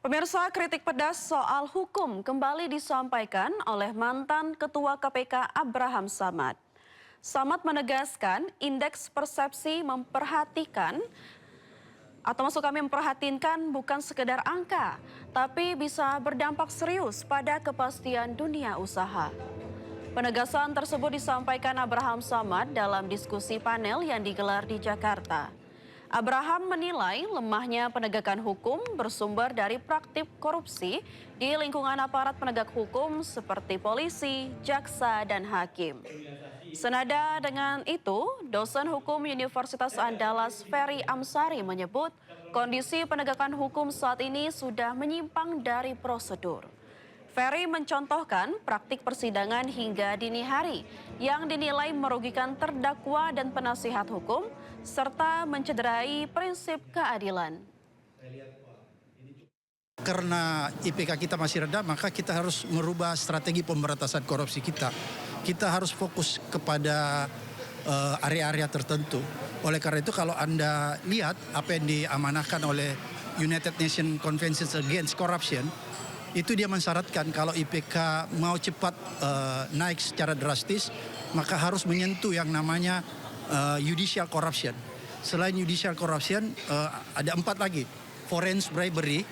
Pemirsa, kritik pedas soal hukum kembali disampaikan oleh mantan Ketua KPK Abraham Samad. Samad menegaskan indeks persepsi memperhatinkan bukan sekedar angka, tapi bisa berdampak serius pada kepastian dunia usaha. Penegasan tersebut disampaikan Abraham Samad dalam diskusi panel yang digelar di Jakarta. Abraham menilai lemahnya penegakan hukum bersumber dari praktik korupsi di lingkungan aparat penegak hukum seperti polisi, jaksa, dan hakim. Senada dengan itu, dosen hukum Universitas Andalas Ferry Amsari menyebut kondisi penegakan hukum saat ini sudah menyimpang dari prosedur. Ferry mencontohkan praktik persidangan hingga dini hari yang dinilai merugikan terdakwa dan penasihat hukum serta mencederai prinsip keadilan. Karena IPK kita masih rendah, maka kita harus merubah strategi pemberantasan korupsi kita. Kita harus fokus kepada area-area tertentu. Oleh karena itu kalau Anda lihat apa yang diamanahkan oleh United Nations Convention Against Corruption, itu dia mensyaratkan kalau IPK mau cepat naik secara drastis, maka harus menyentuh yang namanya judicial corruption. Selain judicial corruption, ada 4 lagi. Foreign bribery,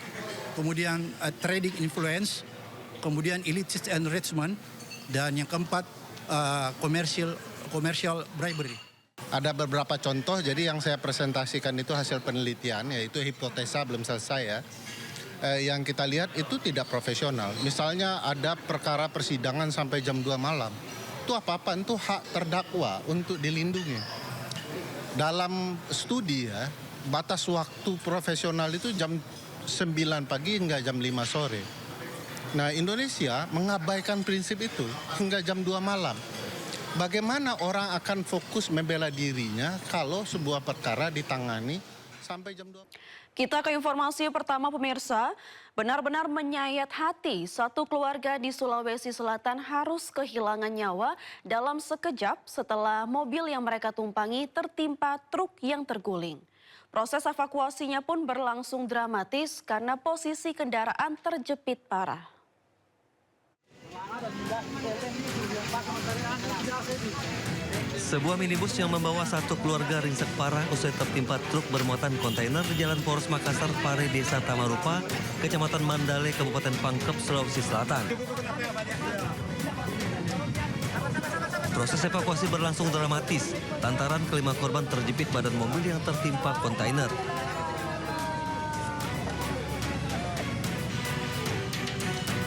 kemudian trading influence, kemudian illicit enrichment, dan yang keempat commercial bribery. Ada beberapa contoh, jadi yang saya presentasikan itu hasil penelitian, yaitu hipotesa belum selesai ya. Yang kita lihat itu tidak profesional. Misalnya ada perkara persidangan sampai jam 2 malam. Itu apa-apaan, itu hak terdakwa untuk dilindungi. Dalam studi ya, batas waktu profesional itu jam 9 pagi hingga jam 5 sore. Nah, Indonesia mengabaikan prinsip itu hingga jam 2 malam. Bagaimana orang akan fokus membela dirinya kalau sebuah perkara ditangani sampai jam 2? Kita ke informasi pertama, pemirsa. Benar-benar menyayat hati, satu keluarga di Sulawesi Selatan harus kehilangan nyawa dalam sekejap setelah mobil yang mereka tumpangi tertimpa truk yang terguling. Proses evakuasinya pun berlangsung dramatis karena posisi kendaraan terjepit parah. Sebuah minibus yang membawa satu keluarga ringsek parah usai tertimpa truk bermuatan kontainer di Jalan Poros Makassar, Pare, Desa Tamarupa, Kecamatan Mandale, Kabupaten Pangkep, Sulawesi Selatan. Proses evakuasi berlangsung dramatis lantaran kelima korban terjepit badan mobil yang tertimpa kontainer.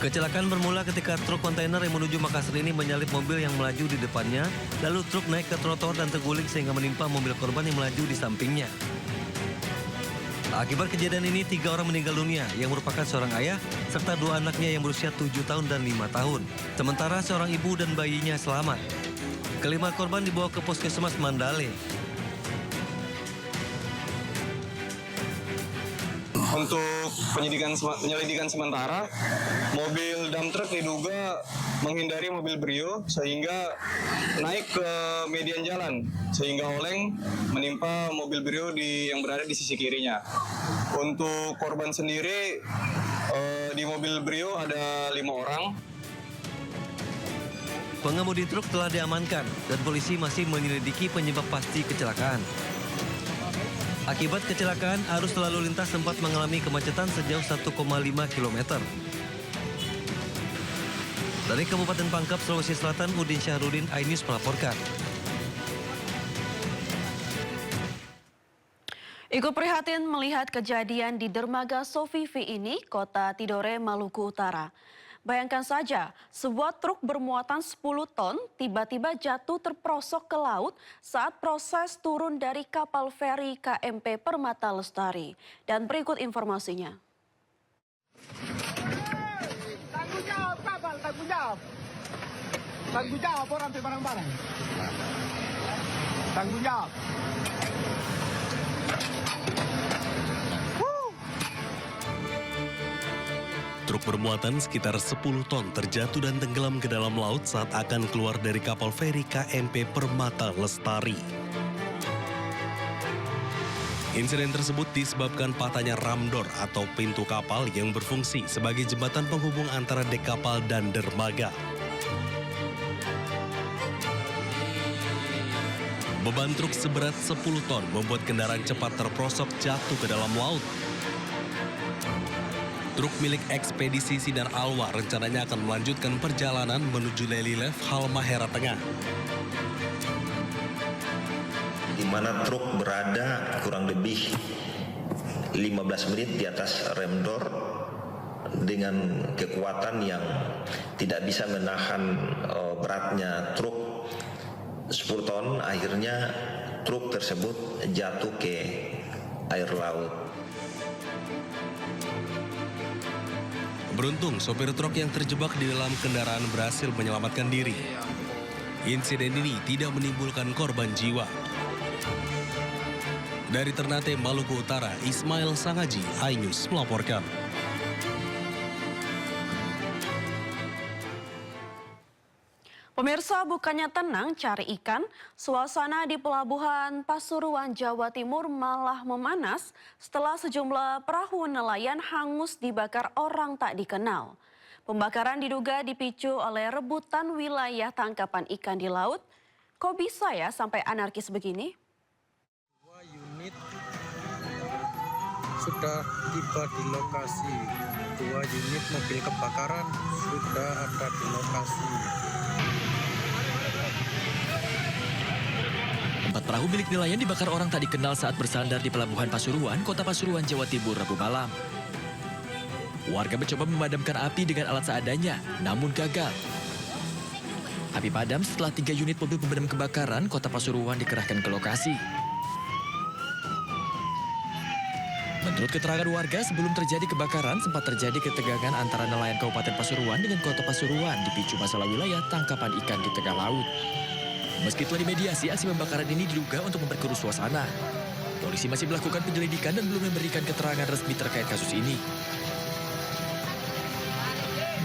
Kecelakaan bermula ketika truk kontainer yang menuju Makassar ini menyalip mobil yang melaju di depannya, lalu truk naik ke trotoar dan terguling sehingga menimpa mobil korban yang melaju di sampingnya. Akibat kejadian ini, 3 orang meninggal dunia yang merupakan seorang ayah serta 2 anaknya yang berusia 7 tahun dan 5 tahun. Sementara seorang ibu dan bayinya selamat. Kelima korban dibawa ke Puskesmas Mandale. Untuk penyelidikan sementara, mobil dump truck diduga menghindari mobil Brio sehingga naik ke median jalan sehingga oleng menimpa mobil Brio yang berada di sisi kirinya. Untuk korban sendiri di mobil Brio ada 5 orang. Pengemudi truk telah diamankan dan polisi masih menyelidiki penyebab pasti kecelakaan. Akibat kecelakaan, arus lalu lintas sempat mengalami kemacetan sejauh 1,5 km. Dari Kabupaten Pangkep, Sulawesi Selatan, Udin Syahrudin, iNews melaporkan. Ikut prihatin melihat kejadian di Dermaga Sofifi ini, Kota Tidore, Maluku Utara. Bayangkan saja, sebuah truk bermuatan 10 ton tiba-tiba jatuh terperosok ke laut saat proses turun dari kapal feri KMP Permata Lestari. Dan berikut informasinya. Tanggung jawab kapal, tanggung jawab. Tanggung jawab orang barang-barang. Tanggung jawab. Truk bermuatan sekitar 10 ton terjatuh dan tenggelam ke dalam laut saat akan keluar dari kapal feri KMP Permata Lestari. Insiden tersebut disebabkan patahnya ramdor atau pintu kapal yang berfungsi sebagai jembatan penghubung antara dek kapal dan dermaga. Beban truk seberat 10 ton membuat kendaraan cepat terprosok jatuh ke dalam laut. Truk milik ekspedisi Sinar Alwa rencananya akan melanjutkan perjalanan menuju Lelilev, Halmahera Tengah. Di mana truk berada kurang lebih 15 menit di atas rem door dengan kekuatan yang tidak bisa menahan beratnya truk 10 ton. Akhirnya truk tersebut jatuh ke air laut. Beruntung, sopir truk yang terjebak di dalam kendaraan berhasil menyelamatkan diri. Insiden ini tidak menimbulkan korban jiwa. Dari Ternate, Maluku Utara, Ismail Sangaji, iNews melaporkan. Pemirsa, bukannya tenang cari ikan, suasana di pelabuhan Pasuruan, Jawa Timur malah memanas setelah sejumlah perahu nelayan hangus dibakar orang tak dikenal. Pembakaran diduga dipicu oleh rebutan wilayah tangkapan ikan di laut. Kok bisa ya sampai anarkis begini? Unit sudah tiba di lokasi. 2 unit mobil kebakaran sudah ada di lokasi. 4 perahu milik nelayan dibakar orang tak dikenal saat bersandar di Pelabuhan Pasuruan, Kota Pasuruan, Jawa Timur, Rabu malam. Warga mencoba memadamkan api dengan alat seadanya, namun gagal. Api padam setelah 3 unit mobil pemadam kebakaran Kota Pasuruan dikerahkan ke lokasi. Menurut keterangan warga, sebelum terjadi kebakaran, sempat terjadi ketegangan antara nelayan Kabupaten Pasuruan dengan Kota Pasuruan dipicu masalah wilayah tangkapan ikan di tengah laut. Meski telah dimediasi, aksi pembakaran ini diduga untuk memperkeruh suasana. Polisi masih melakukan penyelidikan dan belum memberikan keterangan resmi terkait kasus ini.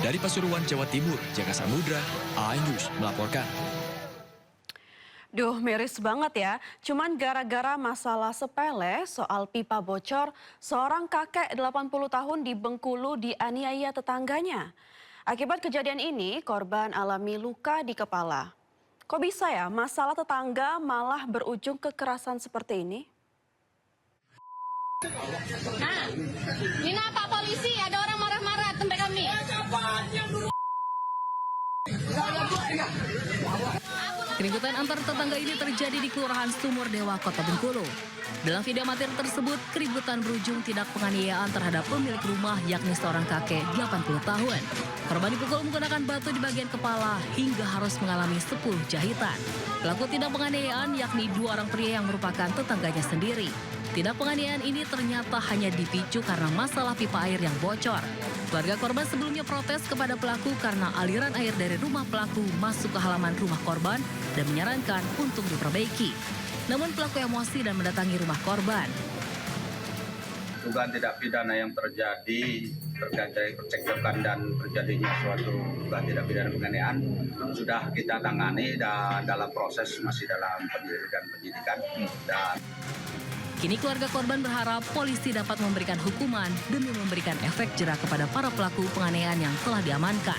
Dari Pasuruan, Jawa Timur, Jaka Samudra, iNews melaporkan. Duh, miris banget ya. Cuman gara-gara masalah sepele soal pipa bocor, seorang kakek 80 tahun di Bengkulu dianiaya tetangganya. Akibat kejadian ini, korban alami luka di kepala. Kok bisa ya masalah tetangga malah berujung kekerasan seperti ini? Nah, ini apa polisi? Ada orang marah-marah tempat kami. Keributan antar tetangga ini terjadi di Kelurahan Sumur Dewa, Kota Bengkulu. Dalam video amatir tersebut, keributan berujung tindak penganiayaan terhadap pemilik rumah yakni seorang kakek 80 tahun. Korban dipukul menggunakan batu di bagian kepala hingga harus mengalami 10 jahitan. Pelaku tindak penganiayaan yakni 2 orang pria yang merupakan tetangganya sendiri. Tindak penganiayaan ini ternyata hanya dipicu karena masalah pipa air yang bocor. Keluarga korban sebelumnya protes kepada pelaku karena aliran air dari rumah pelaku masuk ke halaman rumah korban dan menyarankan untuk diperbaiki. Namun pelaku emosi dan mendatangi rumah korban. Dugaan tindak pidana yang terjadi terkait dari percekcokan dan terjadinya suatu dugaan tindak pidana penganiayaan sudah kita tangani dan dalam proses masih dalam penyidikan dan Kini keluarga korban berharap polisi dapat memberikan hukuman demi memberikan efek jera kepada para pelaku penganiayaan yang telah diamankan.